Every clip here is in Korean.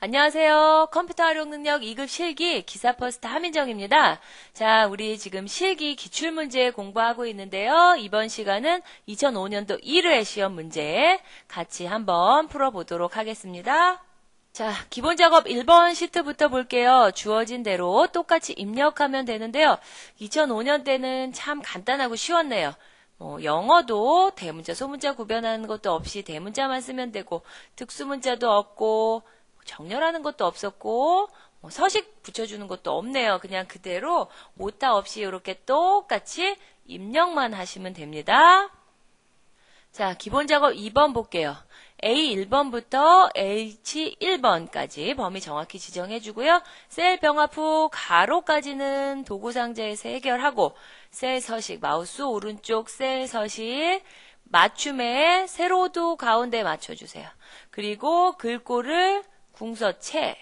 안녕하세요. 컴퓨터 활용 능력 2급 실기 기사퍼스트 하민정입니다. 자, 우리 지금 실기 기출문제 공부하고 있는데요. 이번 시간은 2005년도 1회 시험 문제 같이 한번 풀어보도록 하겠습니다. 자, 기본 작업 1번 시트부터 볼게요. 주어진 대로 똑같이 입력하면 되는데요. 2005년 때는 참 간단하고 쉬웠네요. 영어도 대문자, 소문자 구별하는 것도 없이 대문자만 쓰면 되고, 특수문자도 없고, 정렬하는 것도 없었고, 서식 붙여주는 것도 없네요. 그냥 그대로 오타 없이 이렇게 똑같이 입력만 하시면 됩니다. 자, 기본 작업 2번 볼게요. A1번부터 H1번까지 범위 정확히 지정해 주고요. 셀 병합 후 가로까지는 도구 상자에서 해결하고, 셀 서식, 마우스 오른쪽 셀 서식, 맞춤에 세로도 가운데 맞춰주세요. 그리고 글꼴을 궁서체,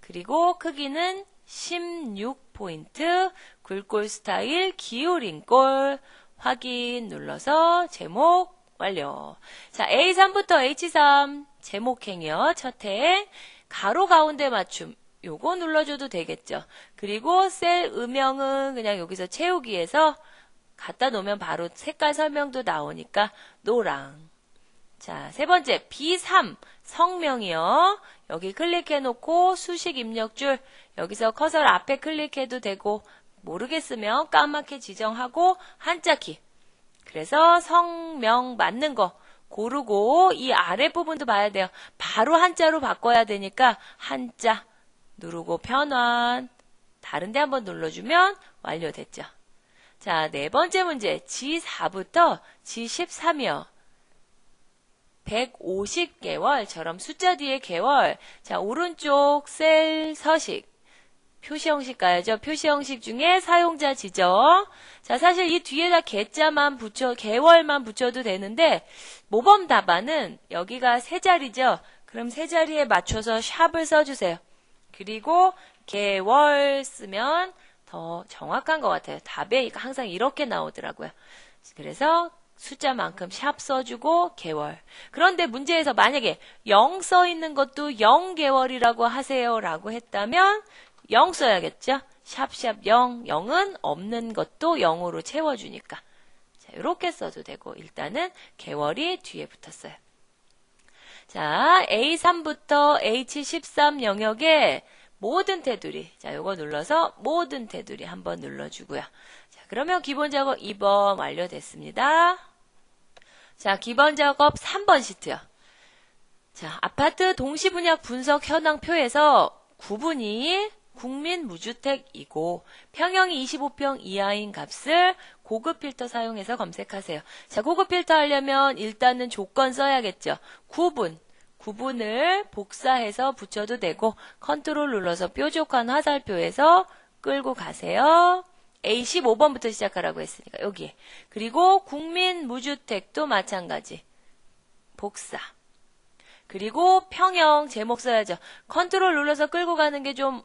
그리고 크기는 16포인트, 글꼴 스타일 기울인 꼴, 확인 눌러서 제목 완료. 자, A3부터 H3 제목행이요. 첫 행, 가로 가운데 맞춤. 요거 눌러줘도 되겠죠. 그리고 셀 음영은 그냥 여기서 채우기에서 갖다 놓으면 바로 색깔 설명도 나오니까 노랑. 자, 세 번째 B3 성명이요. 여기 클릭해 놓고 수식 입력줄, 여기서 커서 앞에 클릭해도 되고, 모르겠으면 까맣게 지정하고 한자키. 그래서 성명 맞는 거 고르고 이 아랫부분도 봐야 돼요. 바로 한자로 바꿔야 되니까 한자 누르고 변환, 다른 데 한번 눌러주면 완료됐죠. 자, 네 번째 문제 G4부터 G13이요. 150개월처럼 숫자 뒤에 개월. 자, 오른쪽 셀 서식. 표시 형식 가야죠. 표시 형식 중에 사용자 지정. 자, 사실 이 뒤에다 개자만 개월만 붙여도 되는데, 모범 답안은 여기가 세 자리죠. 그럼 세 자리에 맞춰서 샵을 써주세요. 그리고 개월 쓰면 더 정확한 것 같아요. 답에 항상 이렇게 나오더라고요. 그래서 숫자만큼 샵 써주고 개월. 그런데 문제에서 만약에 0 써있는 것도 0개월이라고 하세요 라고 했다면 0 써야겠죠? 샵샵 0, 0은 없는 것도 0으로 채워주니까. 자, 이렇게 써도 되고 일단은 개월이 뒤에 붙었어요. 자, A3부터 H13 영역에 모든 테두리. 자, 요거 눌러서 모든 테두리 한번 눌러주고요. 자, 그러면 기본 작업 2번 완료됐습니다. 자, 기본 작업 3번 시트요. 자, 아파트 동시분약 분석 현황표에서 구분이 국민 무주택이고 평형이 25평 이하인 값을 고급 필터 사용해서 검색하세요. 자, 고급 필터 하려면 일단은 조건 써야겠죠. 구분을 복사해서 붙여도 되고 컨트롤 눌러서 뾰족한 화살표에서 끌고 가세요. A15번부터 시작하라고 했으니까 여기. 그리고 국민 무주택도 마찬가지. 복사. 그리고 평형 제목 써야죠. 컨트롤 눌러서 끌고 가는 게 좀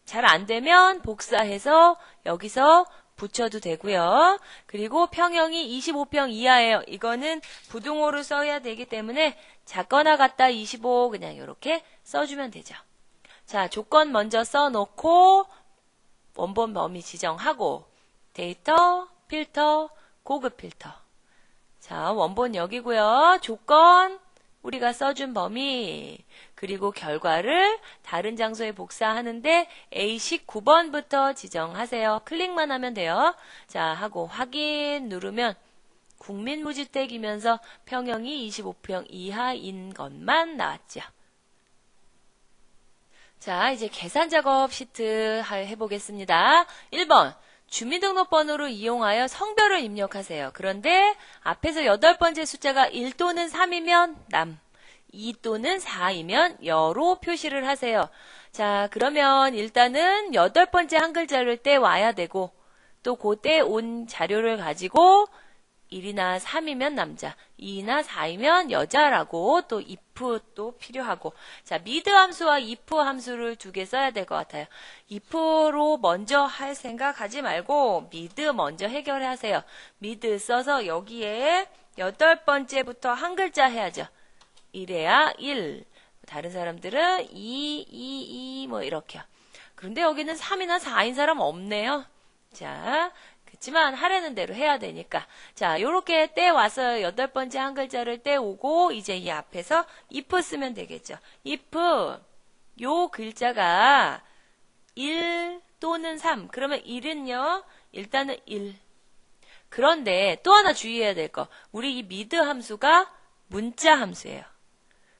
잘 안 되면 복사해서 여기서 붙여도 되고요. 그리고 평형이 25평 이하예요. 이거는 부등호로 써야 되기 때문에 작거나 같다 25 그냥 이렇게 써주면 되죠. 자, 조건 먼저 써놓고 원본 범위 지정하고 데이터, 필터, 고급 필터. 자, 원본 여기고요. 조건 우리가 써준 범위 그리고 결과를 다른 장소에 복사하는데 A19번부터 지정하세요. 클릭만 하면 돼요. 자, 하고 확인 누르면 국민무주택이면서 평형이 25평 이하인 것만 나왔죠. 자, 이제 계산 작업 시트 해보겠습니다. 1번 주민등록번호를 이용하여 성별을 입력하세요. 그런데 앞에서 8번째 숫자가 1 또는 3이면 남, 2 또는 4이면 여로 표시를 하세요. 자, 그러면 일단은 8번째 한 글자를 떼 와야 되고 또 그때 온 자료를 가지고 1이나 3이면 남자, 2나 4이면 여자라고 또 if도 필요하고. 자, mid 함수와 if 함수를 두 개 써야 될 것 같아요. if로 먼저 할 생각하지 말고 mid 먼저 해결하세요. mid 써서 여기에 8번째부터 한 글자 해야죠. 이래야 1, 다른 사람들은 2, 뭐 이렇게요. 그런데 여기는 3이나 4인 사람 없네요. 자, 그렇지만 하라는 대로 해야 되니까. 자, 요렇게 떼 왔어요. 8번째 한 글자를 떼오고 이제 이 앞에서 if 쓰면 되겠죠. if 요 글자가 1 또는 3. 그러면 1은요. 일단은 1. 그런데 또 하나 주의해야 될 거. 우리 이 mid 함수가 문자 함수예요.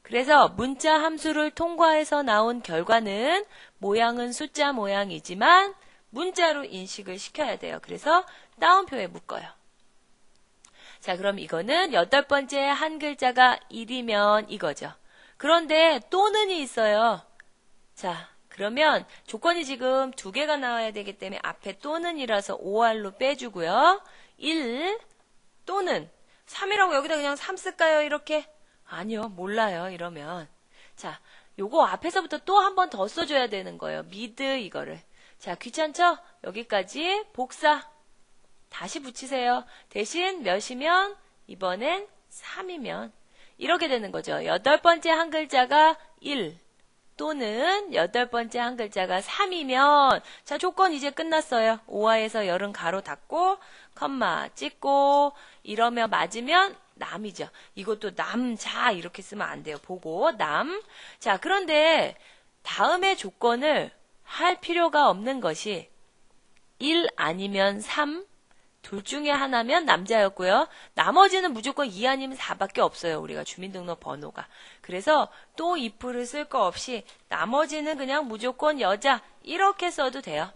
그래서 문자 함수를 통과해서 나온 결과는 모양은 숫자 모양이지만 문자로 인식을 시켜야 돼요. 그래서 따옴표에 묶어요. 자, 그럼 이거는 8번째 한 글자가 1이면 이거죠. 그런데 또는이 있어요. 자, 그러면 조건이 지금 2개가 나와야 되기 때문에 앞에 또는이라서 OR로 빼주고요. 1 또는 3이라고 여기다 그냥 3 쓸까요? 이렇게? 아니요. 몰라요. 이러면. 자, 요거 앞에서부터 또 한 번 더 써줘야 되는 거예요. mid 이거를. 자, 귀찮죠? 여기까지 복사. 다시 붙이세요. 대신 몇이면? 이번엔 3이면. 이렇게 되는 거죠. 8번째 한 글자가 1 또는 8번째 한 글자가 3이면 자, 조건 이제 끝났어요. 오화에서 열은 가로 닫고 컴마 찍고 이러면 맞으면 남이죠. 이것도 남자 이렇게 쓰면 안 돼요. 보고 남. 자, 그런데 다음에 조건을 할 필요가 없는 것이 1 아니면 3 둘 중에 하나면 남자였고요. 나머지는 무조건 2 아니면 4밖에 없어요. 우리가 주민등록 번호가. 그래서 또 if를 쓸 거 없이 나머지는 그냥 무조건 여자 이렇게 써도 돼요.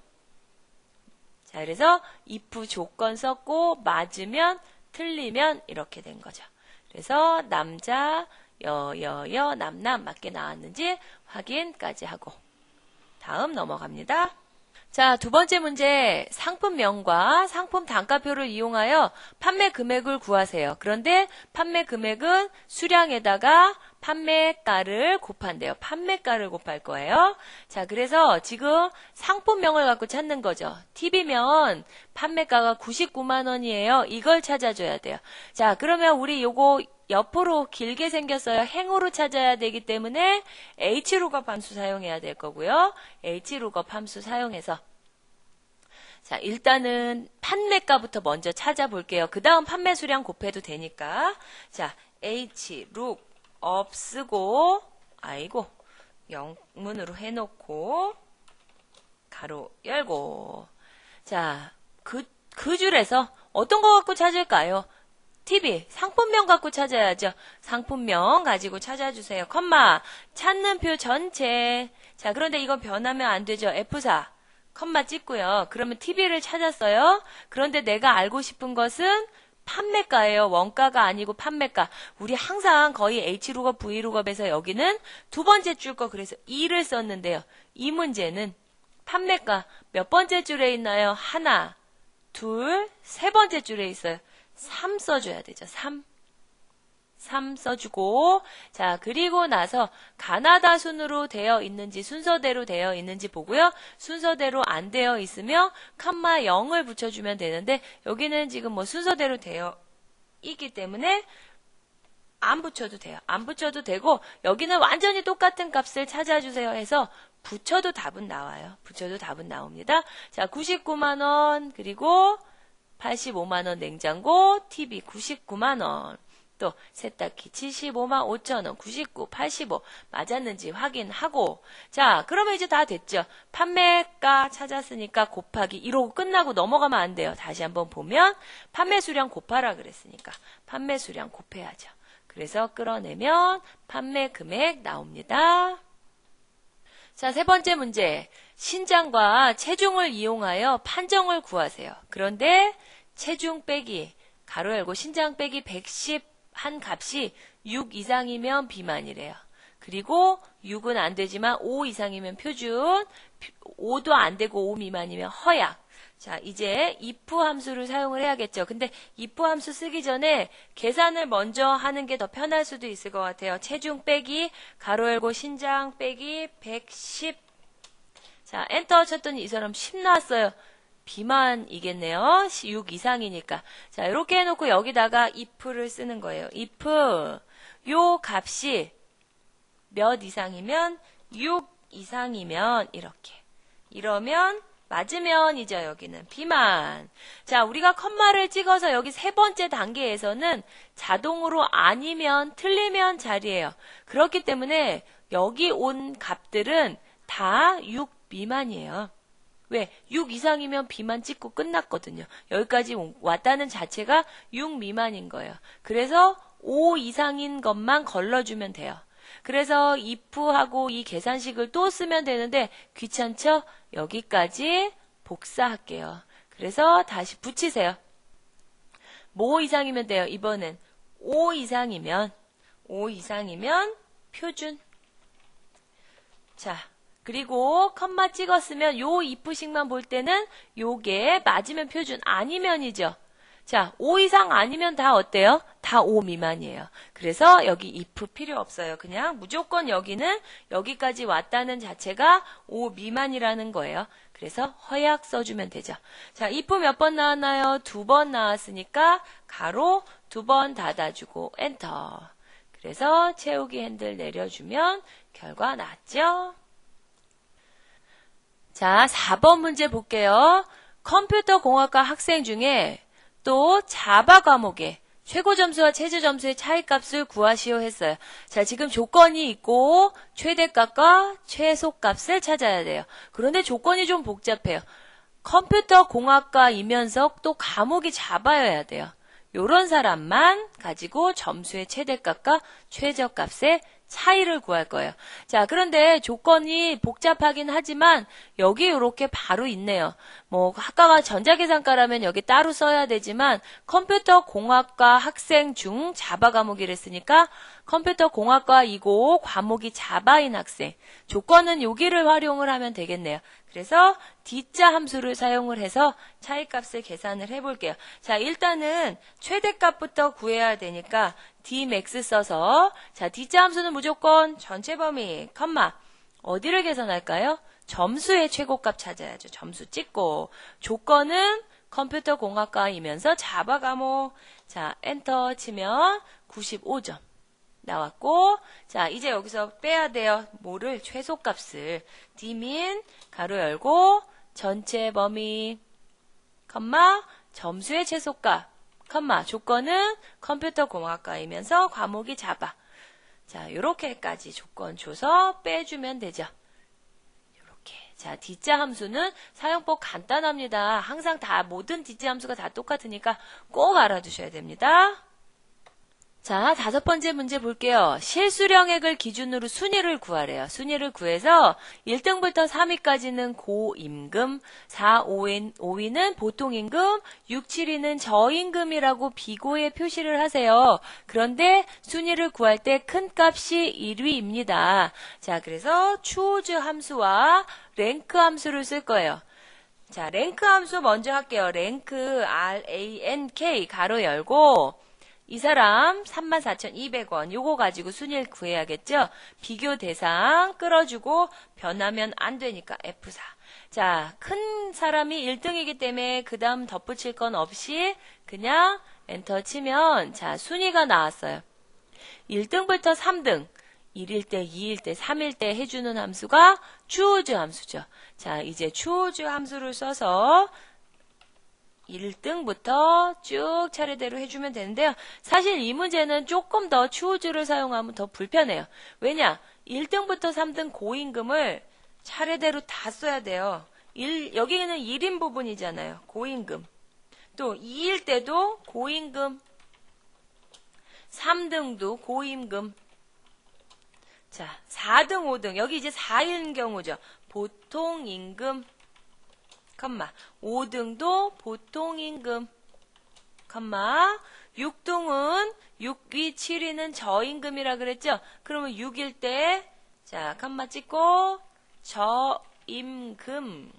자, 그래서 if 조건 썼고 맞으면 틀리면 이렇게 된 거죠. 그래서 남자, 여, 남남 맞게 나왔는지 확인까지 하고 다음 넘어갑니다. 자, 2번째 문제, 상품명과 상품 단가표를 이용하여 판매 금액을 구하세요. 그런데 판매 금액은 수량에다가 판매가를 곱한대요. 판매가를 곱할 거예요. 자, 그래서 지금 상품명을 갖고 찾는 거죠. TV면 판매가가 99만 원이에요. 이걸 찾아줘야 돼요. 자, 그러면 우리 요거 옆으로 길게 생겼어요. 행으로 찾아야 되기 때문에 hlookup 함수 사용해야 될 거고요. hlookup 함수 사용해서 자, 일단은 판매가부터 먼저 찾아볼게요. 그 다음 판매 수량 곱해도 되니까 자, hlookup 쓰고 아이고 영문으로 해놓고 가로 열고 자, 그 줄에서 어떤 거 갖고 찾을까요? TV, 상품명 갖고 찾아야죠. 상품명 가지고 찾아주세요. 컴마, 찾는 표 전체. 자, 그런데 이건 변하면 안 되죠. F4, 컴마 찍고요. 그러면 TV를 찾았어요. 그런데 내가 알고 싶은 것은 판매가예요. 원가가 아니고 판매가. 우리 항상 거의 H룩업, V룩업에서 여기는 2번째 줄 거 그래서 2를 썼는데요. 이 문제는 판매가 몇 번째 줄에 있나요? 하나, 둘, 세 번째 줄에 있어요. 3 써줘야 되죠. 3 써주고 자, 그리고 나서 가나다 순으로 되어 있는지 순서대로 되어 있는지 보고요. 순서대로 안 되어 있으면 컴마 0을 붙여주면 되는데 여기는 지금 뭐 순서대로 되어 있기 때문에 안 붙여도 돼요. 안 붙여도 되고 여기는 완전히 똑같은 값을 찾아주세요 해서 붙여도 답은 나와요. 붙여도 답은 나옵니다. 자, 99만 원 그리고 85만 원 냉장고, TV 99만 원, 또 세탁기 75만 5천 원, 99, 85 맞았는지 확인하고 자, 그러면 이제 다 됐죠. 판매가 찾았으니까 곱하기 이러고 끝나고 넘어가면 안 돼요. 다시 한번 보면 판매 수량 곱하라 그랬으니까 판매 수량 곱해야죠. 그래서 끌어내면 판매 금액 나옵니다. 자, 3번째 문제. 신장과 체중을 이용하여 판정을 구하세요. 그런데 체중 빼기, 가로 열고 신장 빼기 110 한 값이 6 이상이면 비만이래요. 그리고 6은 안 되지만 5 이상이면 표준, 5도 안 되고 5 미만이면 허약. 자, 이제 if 함수를 사용을 해야겠죠. 근데 if 함수 쓰기 전에 계산을 먼저 하는 게 더 편할 수도 있을 것 같아요. 체중 빼기, 가로 열고 신장 빼기 110. 자, 엔터 쳤더니 이 사람 10 나왔어요. 비만이겠네요. 6 이상이니까. 자, 이렇게 해놓고 여기다가 if를 쓰는 거예요. if 요 값이 몇 이상이면 6 이상이면 이렇게. 이러면 맞으면이죠. 여기는 비만. 자, 우리가 컴마를 찍어서 여기 세 번째 단계에서는 자동으로 아니면 틀리면 자리예요. 그렇기 때문에 여기 온 값들은 다 6 미만이에요. 왜? 6 이상이면 비만 찍고 끝났거든요. 여기까지 왔다는 자체가 6 미만인 거예요. 그래서 5 이상인 것만 걸러주면 돼요. 그래서 if하고 이 계산식을 또 쓰면 되는데 귀찮죠? 여기까지 복사할게요. 그래서 다시 붙이세요. 뭐 이상이면 돼요? 이번엔 5 이상이면 표준. 자, 그리고 컴마 찍었으면 요 if식만 볼 때는 요게 맞으면 표준, 아니면이죠. 자, 5 이상 아니면 다 어때요? 다 5 미만이에요. 그래서 여기 if 필요 없어요. 그냥 무조건 여기는 여기까지 왔다는 자체가 5 미만이라는 거예요. 그래서 허약 써주면 되죠. 자, if 몇 번 나왔나요? 2번 나왔으니까 가로 2번 닫아주고 엔터. 그래서 채우기 핸들 내려주면 결과 나왔죠. 자, 4번 문제 볼게요. 컴퓨터공학과 학생 중에 또 자바 과목에 최고 점수와 최저 점수의 차이값을 구하시오 했어요. 자, 지금 조건이 있고 최대값과 최소값을 찾아야 돼요. 그런데 조건이 좀 복잡해요. 컴퓨터공학과이면서 또 과목이 자바여야 돼요. 요런 사람만 가지고 점수의 최대값과 최저값의 차이를 구할 거예요. 자, 그런데 조건이 복잡하긴 하지만 여기 이렇게 바로 있네요. 뭐 학과가 전자계산과라면 여기 따로 써야 되지만 컴퓨터공학과 학생 중 자바 과목이랬으니까 컴퓨터공학과이고 과목이 자바인 학생. 조건은 여기를 활용을 하면 되겠네요. 그래서 D자 함수를 사용을 해서 차이값을 계산을 해볼게요. 자, 일단은 최대값부터 구해야 되니까 Dmax 써서, 자, D자 함수는 무조건 전체 범위, 컴마, 어디를 계산할까요? 점수의 최고값 찾아야죠. 점수 찍고. 조건은 컴퓨터공학과이면서 자바 과목. 자, 엔터 치면 95점. 나왔고, 자, 이제 여기서 빼야 돼요. 뭐를? 최소값을. D민, 가로 열고, 전체 범위, 컴마, 점수의 최소값, 컴마, 조건은 컴퓨터공학과이면서 과목이 자바. 자, 요렇게까지 조건 줘서 빼주면 되죠. 요렇게. 자, D자 함수는 사용법 간단합니다. 항상 다, 모든 D자 함수가 다 똑같으니까 꼭 알아두셔야 됩니다. 자, 5번째 문제 볼게요. 실수령액을 기준으로 순위를 구하래요. 순위를 구해서 1등부터 3위까지는 고임금, 4, 5위는 보통임금, 6, 7위는 저임금이라고 비고에 표시를 하세요. 그런데 순위를 구할 때 큰 값이 1위입니다. 자, 그래서 choose 함수와 rank 함수를 쓸 거예요. 자, 랭크 함수 먼저 할게요. 랭크, rank, 가로 열고, 이 사람 34,200원 요거 가지고 순위를 구해야겠죠. 비교 대상 끌어주고 변하면 안 되니까 F4. 자, 큰 사람이 1등이기 때문에 그 다음 덧붙일 건 없이 그냥 엔터 치면 자, 순위가 나왔어요. 1등부터 3등 1일 때, 2일 때, 3일 때 해주는 함수가 choose 함수죠. 자, 이제 choose 함수를 써서 1등부터 쭉 차례대로 해주면 되는데요. 사실 이 문제는 조금 더 choose를 사용하면 더 불편해요. 왜냐? 1등부터 3등 고임금을 차례대로 다 써야 돼요. 여기는 1인 부분이잖아요. 고임금. 또 2일 때도 고임금. 3등도 고임금. 자, 4등, 5등. 여기 이제 4인 경우죠. 보통임금. 컴마 5등도 보통임금, 컴마 6등은 6위, 7위는 저임금이라 그랬죠? 그러면 6일 때, 자, 컴마 찍고 저임금,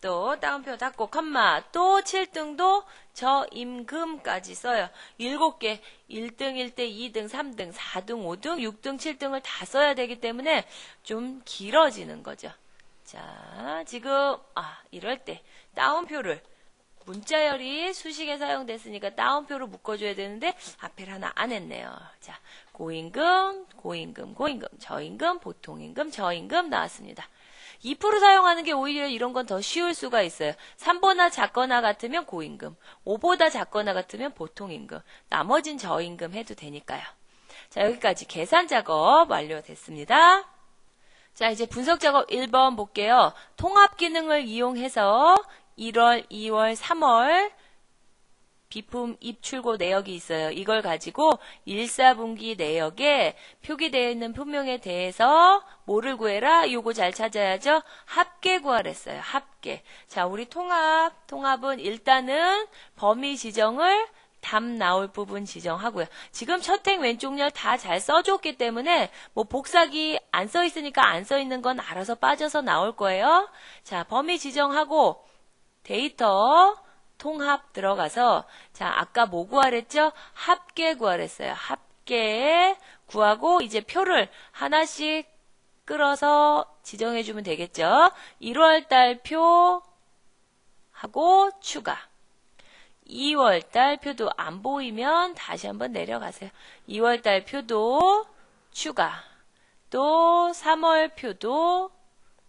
또 따옴표 닫고 컴마 또 7등도 저임금까지 써요. 7개 1등, 1대, 2등, 3등, 4등, 5등, 6등, 7등을 다 써야 되기 때문에 좀 길어지는 거죠. 자, 지금 이럴 때 따옴표를 문자열이 수식에 사용됐으니까 따옴표로 묶어줘야 되는데 앞에를 하나 안 했네요. 자, 고임금, 고임금, 고임금, 저임금, 보통임금, 저임금 나왔습니다. 2% 사용하는 게 오히려 이런 건 더 쉬울 수가 있어요. 3보다 작거나 같으면 고임금, 5보다 작거나 같으면 보통임금, 나머진 저임금 해도 되니까요. 자, 여기까지 계산 작업 완료됐습니다. 자, 이제 분석 작업 1번 볼게요. 통합 기능을 이용해서 1월, 2월, 3월 비품 입출고 내역이 있어요. 이걸 가지고 1, 4분기 내역에 표기되어 있는 품목에 대해서 뭐를 구해라? 요거 잘 찾아야죠. 합계 구하랬어요. 합계. 자, 우리 통합은 일단은 범위 지정을 답 나올 부분 지정하고요. 지금 첫행 왼쪽열 다 잘 써줬기 때문에 뭐 복사기 안 써있으니까 안 써있는 건 알아서 빠져서 나올 거예요. 자, 범위 지정하고 데이터 통합 들어가서 자, 아까 뭐 구하랬죠? 합계 구하랬어요. 합계 구하고 이제 표를 하나씩 끌어서 지정해주면 되겠죠. 1월달 표 하고 추가. 2월달 표도 안 보이면 다시 한번 내려가세요. 2월달 표도 추가. 또 3월 표도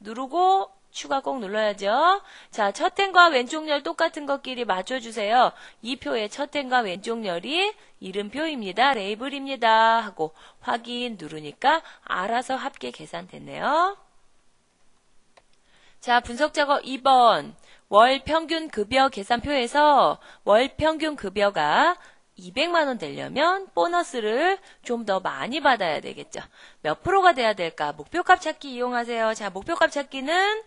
누르고 추가 꼭 눌러야죠. 자, 첫 행과 왼쪽 열 똑같은 것끼리 맞춰주세요. 이 표의 첫 행과 왼쪽 열이 이름표입니다. 레이블입니다. 하고 확인 누르니까 알아서 합계 계산됐네요. 자, 분석 작업 2번. 월 평균 급여 계산표에서 월 평균 급여가 200만원 되려면 보너스를 좀 더 많이 받아야 되겠죠. 몇 프로가 돼야 될까? 목표값 찾기 이용하세요. 자, 목표값 찾기는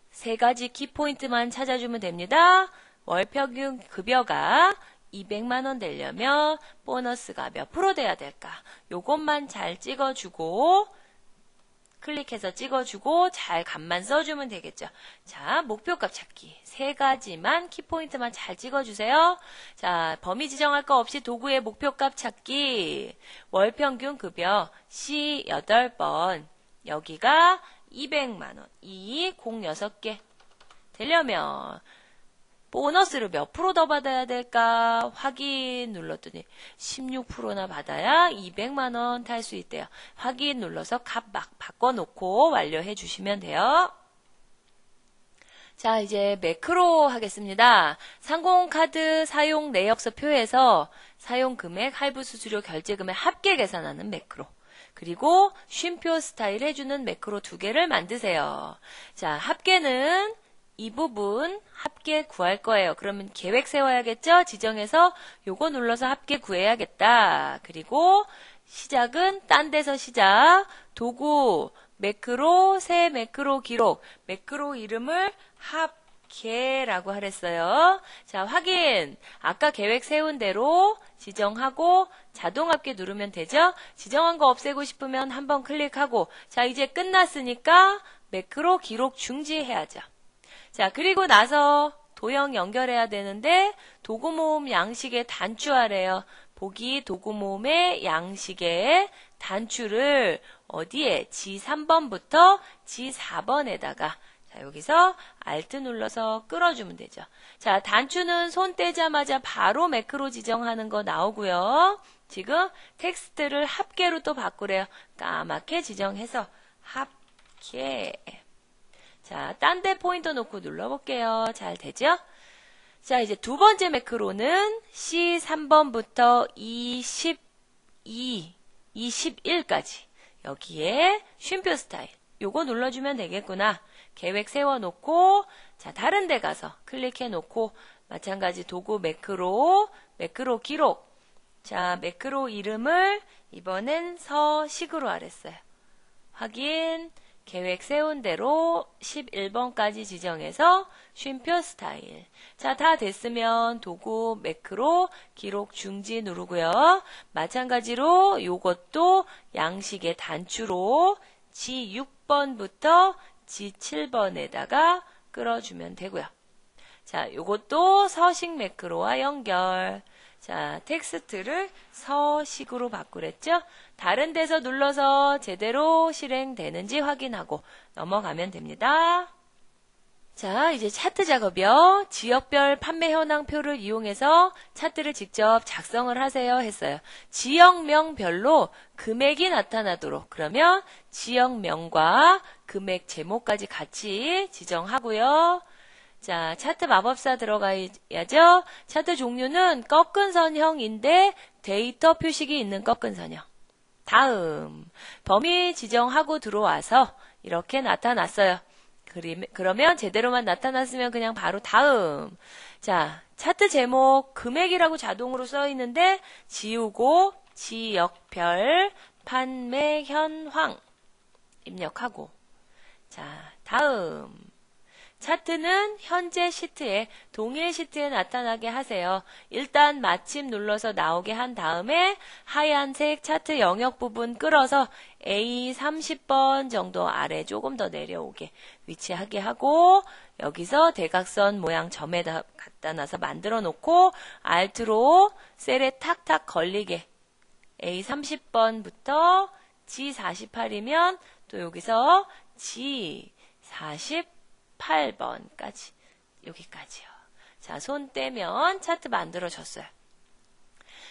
세 가지 키포인트만 찾아주면 됩니다. 월 평균 급여가 200만원 되려면 보너스가 몇 프로 돼야 될까? 요것만 잘 찍어주고 클릭해서 찍어주고 잘 값만 써주면 되겠죠. 자, 목표값 찾기. 세 가지만 키포인트만 잘 찍어주세요. 자, 범위 지정할 거 없이 도구의 목표값 찾기. 월평균 급여 C 8번. 여기가 200만원. 이 공 6개. 되려면 보너스를 몇 프로 더 받아야 될까? 확인 눌렀더니 16%나 받아야 200만원 탈 수 있대요. 확인 눌러서 값 막 바꿔놓고 완료해 주시면 돼요. 자, 이제 매크로 하겠습니다. 상공카드 사용 내역서 표에서 사용금액, 할부수수료, 결제금액 합계 계산하는 매크로. 그리고 쉼표 스타일 해주는 매크로 2개를 만드세요. 자, 합계는 이 부분 합계 구할 거예요. 그러면 계획 세워야겠죠? 지정해서 요거 눌러서 합계 구해야겠다. 그리고 시작은 딴 데서 시작. 도구, 매크로, 새 매크로 기록. 매크로 이름을 합계라고 하랬어요. 자, 확인. 아까 계획 세운 대로 지정하고 자동 합계 누르면 되죠? 지정한 거 없애고 싶으면 한번 클릭하고 자, 이제 끝났으니까 매크로 기록 중지해야죠. 자, 그리고 나서 도형 연결해야 되는데 도구 모음 양식의 단추하래요. 보기 도구 모음의 양식의 단추를 어디에? G3번부터 G4번에다가 자, 여기서 Alt 눌러서 끌어주면 되죠. 자, 단추는 손 떼자마자 바로 매크로 지정하는 거 나오고요. 지금 텍스트를 합계로 또 바꾸래요. 까맣게 지정해서 합계. 자, 딴 데 포인터 놓고 눌러볼게요. 잘 되죠? 자, 이제 두 번째 매크로는 C3번부터 22, 21까지. 여기에 쉼표 스타일. 요거 눌러주면 되겠구나. 계획 세워놓고, 자, 다른 데 가서 클릭해놓고, 마찬가지 도구 매크로, 매크로 기록. 자, 매크로 이름을 이번엔 서식으로 하랬어요. 확인. 계획 세운 대로 11번까지 지정해서 쉼표 스타일. 자, 다 됐으면 도구 매크로 기록 중지 누르고요. 마찬가지로 요것도 양식의 단추로 G6번부터 G7번에다가 끌어주면 되고요. 자, 요것도 서식 매크로와 연결. 자, 텍스트를 서식으로 바꾸랬죠? 다른 데서 눌러서 제대로 실행되는지 확인하고 넘어가면 됩니다. 자, 이제 차트 작업이요. 지역별 판매 현황표를 이용해서 차트를 직접 작성을 하세요 했어요. 지역명별로 금액이 나타나도록 그러면 지역명과 금액 제목까지 같이 지정하고요. 자, 차트 마법사 들어가야죠. 차트 종류는 꺾은 선형인데 데이터 표식이 있는 꺾은 선형. 다음, 범위 지정하고 들어와서 이렇게 나타났어요. 그러면 제대로만 나타났으면 그냥 바로 다음. 자, 차트 제목 금액이라고 자동으로 써 있는데 지우고 지역별 판매 현황 입력하고. 자, 다음. 차트는 현재 시트에 동일 시트에 나타나게 하세요. 일단 마침 눌러서 나오게 한 다음에 하얀색 차트 영역 부분 끌어서 A 30번 정도 아래 조금 더 내려오게 위치하게 하고 여기서 대각선 모양 점에다 갖다 놔서 만들어 놓고 Alt로 셀에 탁탁 걸리게 A 30번부터 G 48이면 또 여기서 G 48번까지 여기까지요. 자, 손 떼면 차트 만들어졌어요.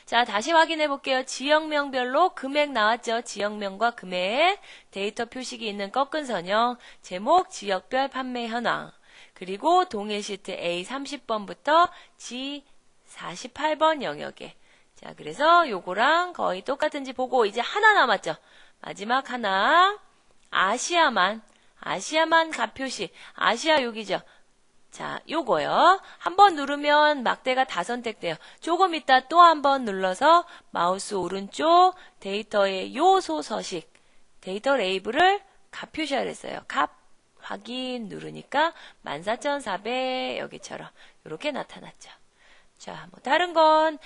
자, 다시 확인해 볼게요. 지역명별로 금액 나왔죠. 지역명과 금액, 데이터 표식이 있는 꺾은 선형, 제목, 지역별 판매 현황, 그리고 동일 시트 A 30번부터 G 48번 영역에. 자, 그래서 요거랑 거의 똑같은지 보고 이제 하나 남았죠. 마지막 하나, 아시아만 가표시, 아시아 여기죠. 자, 요거요. 한번 누르면 막대가 다 선택돼요. 조금 있다 또 한번 눌러서 마우스 오른쪽 데이터의 요소 서식, 데이터 레이블을 값 표시하라 했어요. 값 확인 누르니까 14,400 여기처럼 이렇게 나타났죠. 자, 뭐 다른 건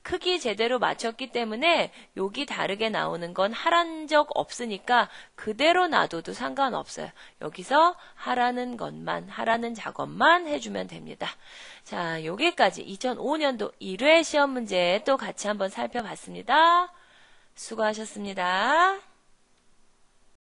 크기 제대로 맞췄기 때문에 여기 다르게 나오는 건 하란 적 없으니까 그대로 놔둬도 상관없어요. 여기서 하라는 작업만 해주면 됩니다. 자, 여기까지 2005년도 1회 시험 문제 또 같이 한번 살펴봤습니다. 수고하셨습니다.